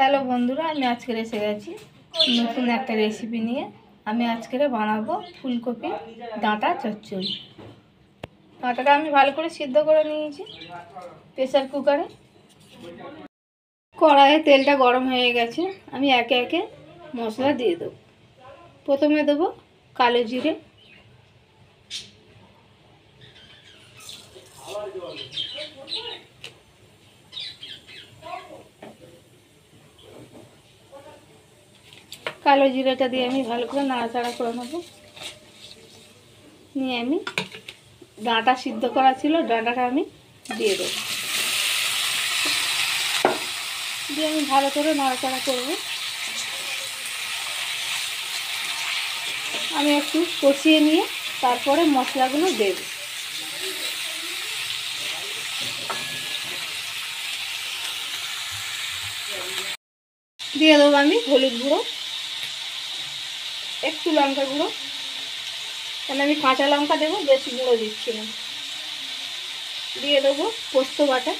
Hello বন্ধুরা, আমি আজকে এসে গেছি নতুন একটা রেসিপি নিয়ে। আমি আজকে বানাবো ফুলকপি ডাঁটা চচ্চড়ি। ডাঁটাটা আমি ভালো করে সিদ্ধ করে নিয়েছি প্রেসার কুকারে। কড়াইয়ে তেলটা গরম হয়ে গেছে, আমি একে একে মশলা দিয়ে দেবো। প্রথমে দেবো কালো জিরে, কালো জিরেটা দিয়ে আমি ভালো করে নাড়াচাড়া করে নেবো। নিয়ে আমি ডাঁটা সিদ্ধ করা ছিল, ডাঁটাটা আমি দিয়ে দেবো। দিয়ে আমি ভালো করে নাড়াচাড়া করব। আমি একটু কষিয়ে নিয়ে তারপরে মশলাগুলো দেব। দিয়ে দেবো আমি হলুদ গুঁড়ো, একটু লঙ্কা গুঁড়ো, কারণ আমি কাঁচা লঙ্কা দেবো, বেশি গুঁড়ো দিচ্ছি না। দিয়ে দেবো পোস্ত বাটা,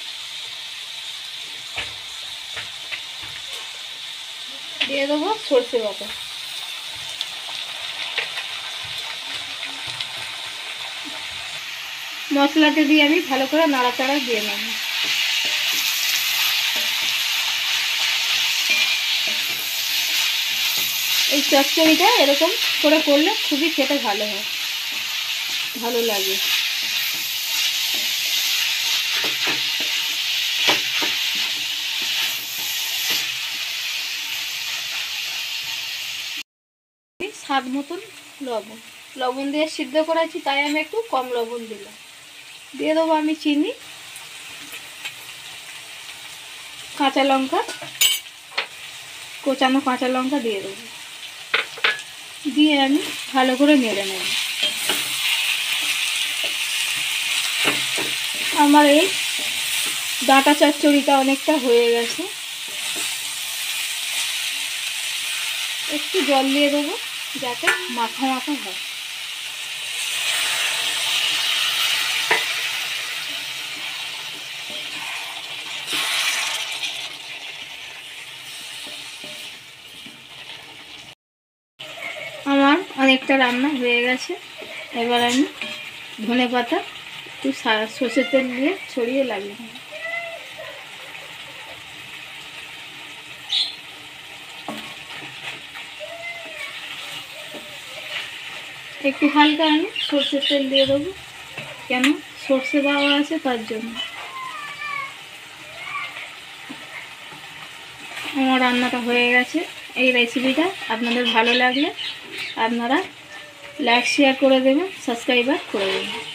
দিয়ে দেবো সর্ষে বাটা। মশলাটা দিয়ে আমি ভালো করে নাড়াচাড়া দিয়ে নেব। এই চচ্চড়িটা এরকম করে করলে খুবই খেতে ভালো হয়, ভালো লাগে। স্বাদ মতন লবণ, লবণ দিয়ে সিদ্ধ করেছি, তাই আমি একটু কম লবণ দিলাম। দিয়ে দেবো আমি চিনি, কাঁচা লঙ্কা, কোচানো কাঁচা লঙ্কা দিয়ে দেবো। দিয়ে আমি ভালো করে নেড়ে নেব। আমার এই ডাঁটা চচ্চড়িটা অনেকটা হয়ে গেছে, একটু জল দিয়ে দেবো যাতে মাখা মাখা হয়। আমার অনেকটা রান্না হয়ে গেছে। এবার আমি ধনেপাতা একটু সর্ষের তেল দিয়ে ছড়িয়ে লাগিয়ে নেব। একটু হালকা আমি সর্ষের তেল দিয়ে দেবো, কেন সর্ষে দেওয়া আছে তার জন্য। আমার রান্নাটা হয়ে গেছে। এই রেসিপিটা আপনাদের ভালো লাগলে আপনারা লাইক শেয়ার করে দেবেন, সাবস্ক্রাইব করে দেবেন।